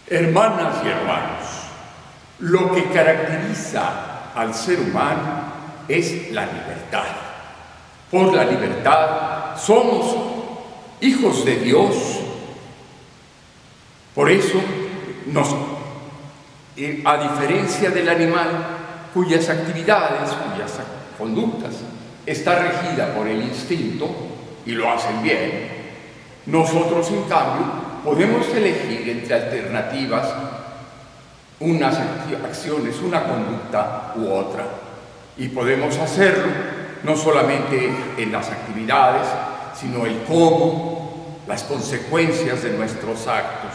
Hermanas y hermanos, lo que caracteriza al ser humano es la libertad. Por la libertad somos hijos de Dios. Por eso, a diferencia del animal, cuyas actividades, cuyas conductas está regida por el instinto y lo hacen bien, nosotros en cambio podemos elegir entre alternativas unas acciones, una conducta u otra, y podemos hacerlo no solamente en las actividades, sino el cómo, las consecuencias de nuestros actos.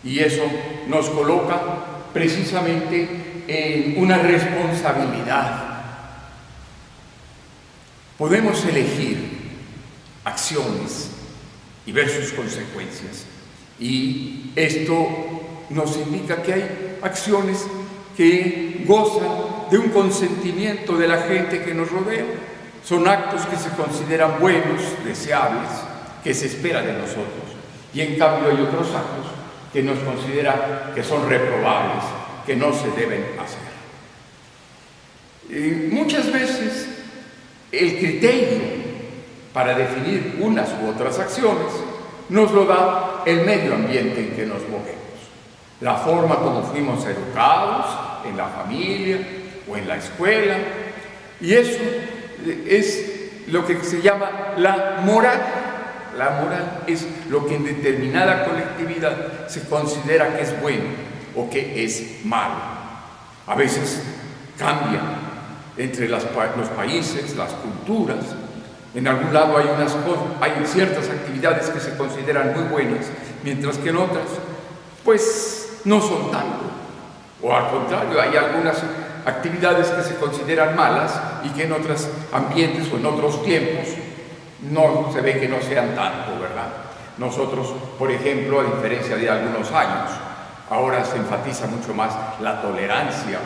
Y eso nos coloca precisamente en una responsabilidad. Podemos elegir acciones y ver sus consecuencias. Y esto nos indica que hay acciones que gozan de un consentimiento de la gente que nos rodea. Son actos que se consideran buenos, deseables, que se espera de nosotros. Y en cambio hay otros actos que nos consideran que son reprobables, que no se deben hacer. Muchas veces el criterio para definir unas u otras acciones nos lo da el medio ambiente en que nos movemos, la forma como fuimos educados en la familia o en la escuela, y eso es lo que se llama la moral. La moral es lo que en determinada colectividad se considera que es bueno o que es malo. A veces cambia entre los países, las culturas. En algún lado hay ciertas actividades que se consideran muy buenas, mientras que en otras, pues, no son tanto. O al contrario, hay algunas actividades que se consideran malas y que en otros ambientes o en otros tiempos no se ve que no sean tanto, ¿verdad? Nosotros, por ejemplo, a diferencia de algunos años, ahora se enfatiza mucho más la tolerancia,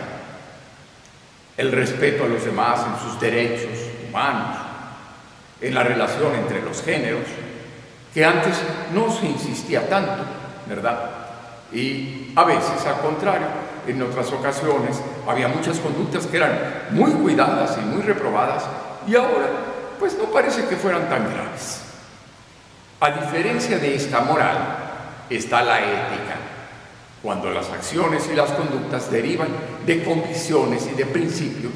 el respeto a los demás en sus derechos humanos, en la relación entre los géneros, que antes no se insistía tanto, ¿verdad? Y a veces, al contrario, en otras ocasiones había muchas conductas que eran muy cuidadas y muy reprobadas, y ahora, pues no parece que fueran tan graves. A diferencia de esta moral, está la ética, cuando las acciones y las conductas derivan de convicciones y de principios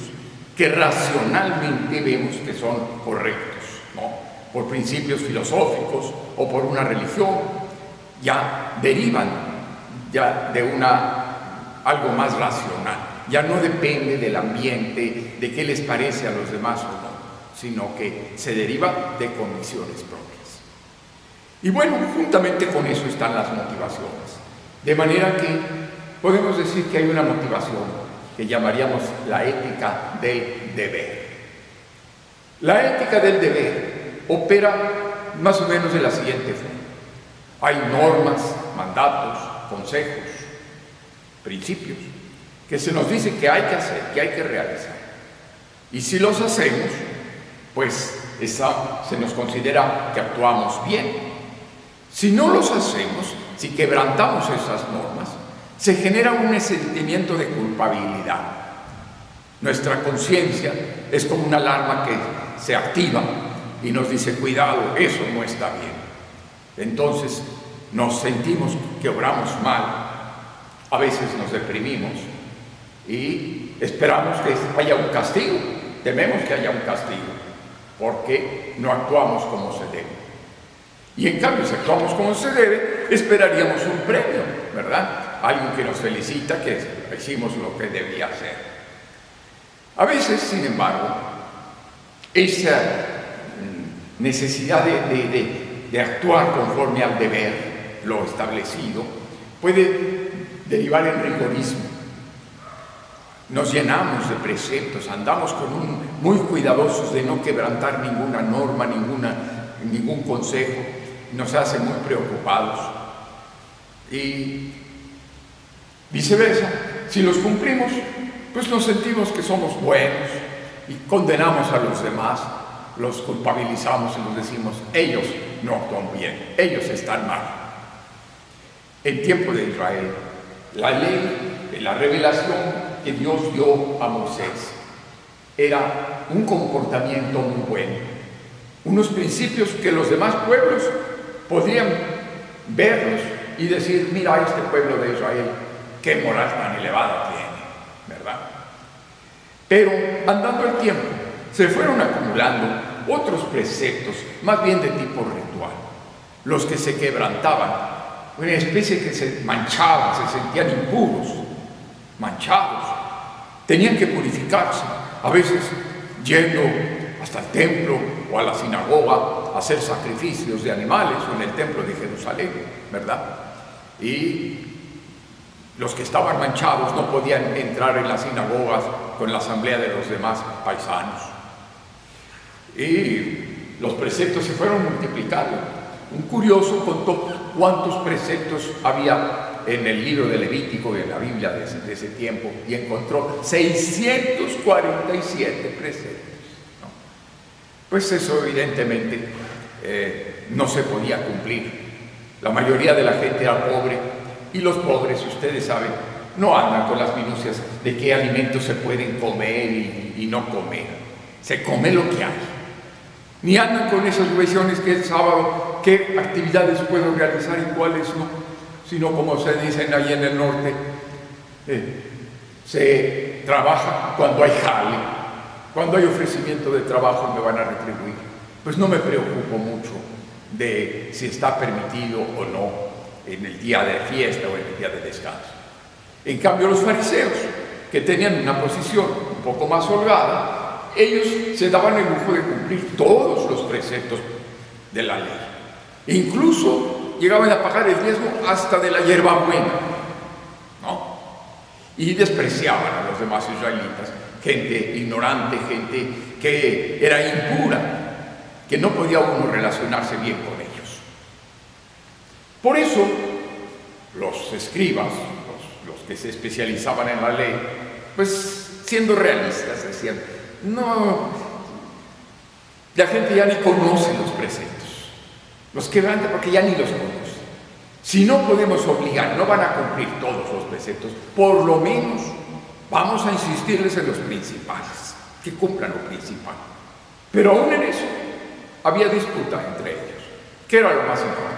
que racionalmente vemos que son correctos, ¿no? Por principios filosóficos o por una religión, ya derivan ya de algo más racional, ya no depende del ambiente, de qué les parece a los demás o no, sino que se deriva de convicciones propias. Y bueno, juntamente con eso están las motivaciones, de manera que podemos decir que hay una motivación que llamaríamos la ética del deber. La ética del deber opera más o menos de la siguiente forma. Hay normas, mandatos, consejos, principios, que se nos dice que hay que hacer, que hay que realizar. Y si los hacemos, pues se nos considera que actuamos bien. Si no los hacemos, si quebrantamos esas normas, se genera un sentimiento de culpabilidad. Nuestra conciencia es como una alarma que se activa y nos dice, cuidado, eso no está bien. Entonces nos sentimos que obramos mal, a veces nos deprimimos y esperamos que haya un castigo, tememos que haya un castigo, porque no actuamos como se debe. Y en cambio, si actuamos como se debe, esperaríamos un premio, ¿verdad? Alguien que nos felicita que hicimos lo que debía hacer. A veces, sin embargo, esa necesidad de actuar conforme al deber, lo establecido, puede derivar en rigorismo. Nos llenamos de preceptos, andamos muy cuidadosos de no quebrantar ninguna norma, ningún consejo, nos hace muy preocupados. Y viceversa, si los cumplimos, pues nos sentimos que somos buenos y condenamos a los demás, los culpabilizamos y nos decimos, ellos no actúan bien, ellos están mal. en tiempo de Israel, la ley, la revelación que Dios dio a Moisés era un comportamiento muy bueno, unos principios que los demás pueblos podrían verlos y decir: mira, este pueblo de Israel, qué moral tan elevada tiene, ¿verdad? Pero andando el tiempo, se fueron acumulando otros preceptos, más bien de tipo ritual, los que se quebrantaban, una especie que se manchaban, se sentían impuros, manchados, tenían que purificarse, a veces yendo hasta el templo o a la sinagoga a hacer sacrificios de animales, o en el templo de Jerusalén, ¿verdad? Y los que estaban manchados no podían entrar en las sinagogas con la asamblea de los demás paisanos. Y los preceptos se fueron multiplicando. Un curioso contó cuántos preceptos había en el libro de Levítico de la Biblia de ese tiempo, y encontró 647 preceptos, ¿no? Pues eso evidentemente no se podía cumplir. La mayoría de la gente era pobre, y los pobres, ustedes saben, no andan con las minucias de qué alimentos se pueden comer y no comer. Se come lo que hay. Ni andan con esas cuestiones que el sábado, qué actividades puedo realizar y cuáles no, sino como se dicen ahí en el norte, se trabaja cuando hay jale, cuando hay ofrecimiento de trabajo me van a retribuir. Pues no me preocupo mucho de si está permitido o no en el día de fiesta o en el día de descanso. En cambio, los fariseos, que tenían una posición un poco más holgada, ellos se daban el lujo de cumplir todos los preceptos de la ley. Incluso llegaban a pagar el diezmo hasta de la hierbabuena, ¿no? Y despreciaban a los demás israelitas, gente ignorante, gente que era impura, que no podía uno relacionarse bien con ellos. Por eso, los escribas, los que se especializaban en la ley, pues siendo realistas, decían: no, la gente ya ni conoce los preceptos, los quebranta porque ya ni los conoce. Si no podemos obligar, no van a cumplir todos los preceptos, por lo menos vamos a insistirles en los principales, que cumplan lo principal. Pero aún en eso había disputa entre ellos. ¿Qué era lo más importante?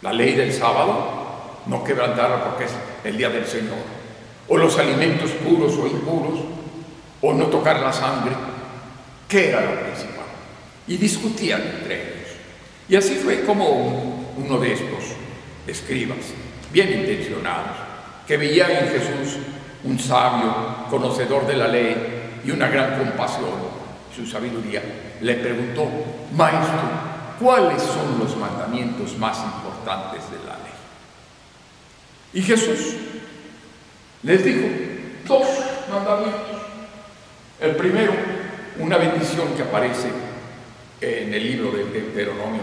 La ley del sábado, no quebrantarla porque es el día del Señor, o los alimentos puros o impuros, o no tocar la sangre. ¿Qué era lo principal? Y discutían entre ellos. Y así fue como uno de estos escribas, bien intencionados, que veía en Jesús un sabio, conocedor de la ley y una gran compasión, su sabiduría, le preguntó: Maestro, ¿cuáles son los mandamientos más importantes de la ley? Y Jesús les dijo 2 mandamientos. El primero, una bendición que aparece en el libro de Deuteronomio,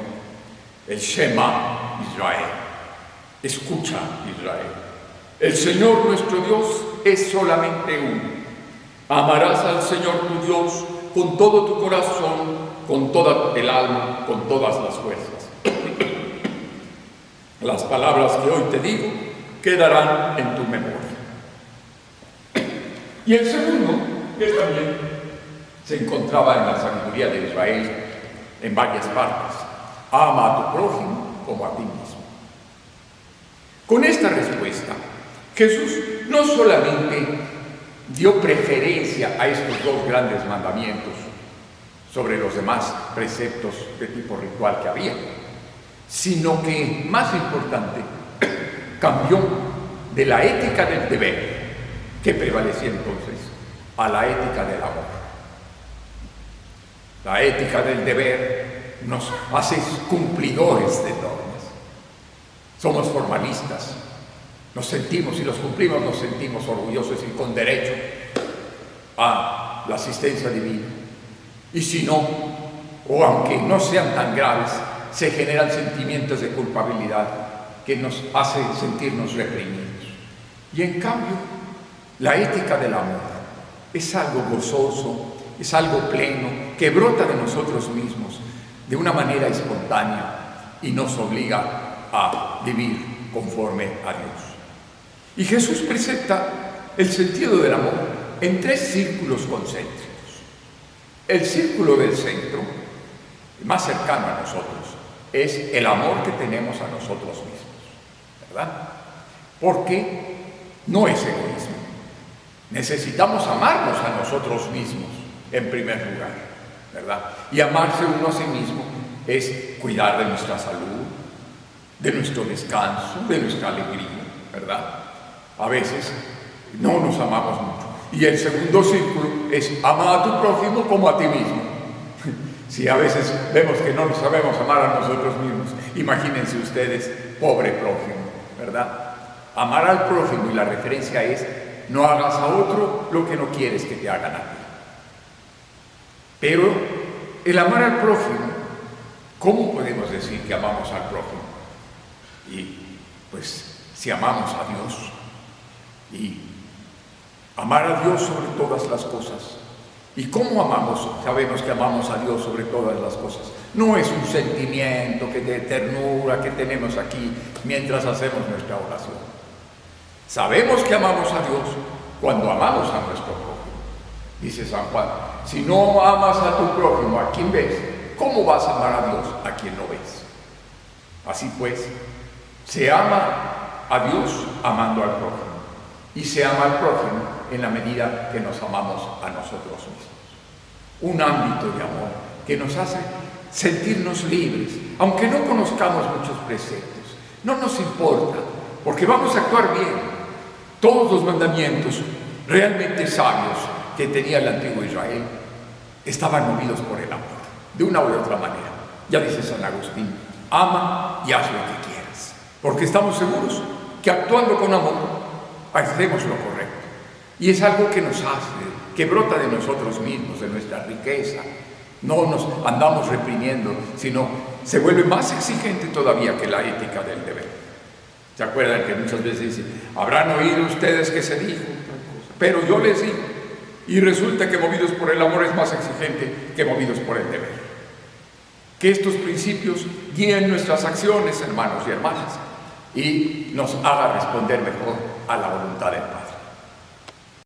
el Shema Israel. Escucha, Israel. El Señor nuestro Dios es solamente uno. Amarás al Señor tu Dios con todo tu corazón, con toda el alma, con todas las fuerzas. Las palabras que hoy te digo quedarán en tu memoria. Y el segundo, que también se encontraba en la sabiduría de Israel en varias partes: ama a tu prójimo como a ti mismo. Con esta respuesta, Jesús no solamente dio preferencia a estos 2 grandes mandamientos sobre los demás preceptos de tipo ritual que había, sino que, más importante, cambió de la ética del deber, que prevalecía entonces, a la ética del amor. La ética del deber nos hace cumplidores de normas. Somos formalistas, nos sentimos, si los cumplimos, nos sentimos orgullosos y con derecho a la asistencia divina. Y si no, o aunque no sean tan graves, se generan sentimientos de culpabilidad que nos hace sentirnos reprimidos. Y en cambio, la ética del amor es algo gozoso, es algo pleno, que brota de nosotros mismos de una manera espontánea y nos obliga a vivir conforme a Dios. Y Jesús presenta el sentido del amor en 3 círculos concéntricos. El círculo del centro, el más cercano a nosotros, es el amor que tenemos a nosotros mismos, ¿verdad? Porque no es egoísmo. Necesitamos amarnos a nosotros mismos en primer lugar, ¿verdad? Y amarse uno a sí mismo es cuidar de nuestra salud, de nuestro descanso, de nuestra alegría, ¿verdad? A veces no nos amamos mucho. Y el segundo círculo es amar a tu prójimo como a ti mismo. Si a veces vemos que no nos sabemos amar a nosotros mismos, imagínense ustedes, pobre prójimo, ¿verdad? Amar al prójimo, y la referencia es: no hagas a otro lo que no quieres que te hagan a ti. Pero el amar al prójimo, ¿cómo podemos decir que amamos al prójimo? Y pues si amamos a Dios, y amar a Dios sobre todas las cosas. ¿Y cómo amamos? Sabemos que amamos a Dios sobre todas las cosas. No es un sentimiento de ternura que tenemos aquí mientras hacemos nuestra oración. Sabemos que amamos a Dios cuando amamos a nuestro prójimo. Dice San Juan: si no amas a tu prójimo, ¿a quién ves? ¿Cómo vas a amar a Dios a quien no ves? Así pues, se ama a Dios amando al prójimo, y se ama al prójimo en la medida que nos amamos a nosotros mismos. Un ámbito de amor que nos hace sentirnos libres, aunque no conozcamos muchos preceptos. No nos importa, porque vamos a actuar bien. Todos los mandamientos realmente sabios que tenía el antiguo Israel estaban movidos por el amor, de una u otra manera. Ya dice San Agustín: ama y haz lo que quieras, porque estamos seguros que actuando con amor hacemos lo correcto. Y es algo que nos hace, que brota de nosotros mismos, de nuestra riqueza. No nos andamos reprimiendo, sino se vuelve más exigente todavía que la ética del deber. ¿Se acuerdan que muchas veces dicen: habrán oído ustedes que se dijo tal cosa, pero yo les digo? Y resulta que movidos por el amor es más exigente que movidos por el deber. Que estos principios guíen nuestras acciones, hermanos y hermanas, y nos haga responder mejor a la voluntad del Padre.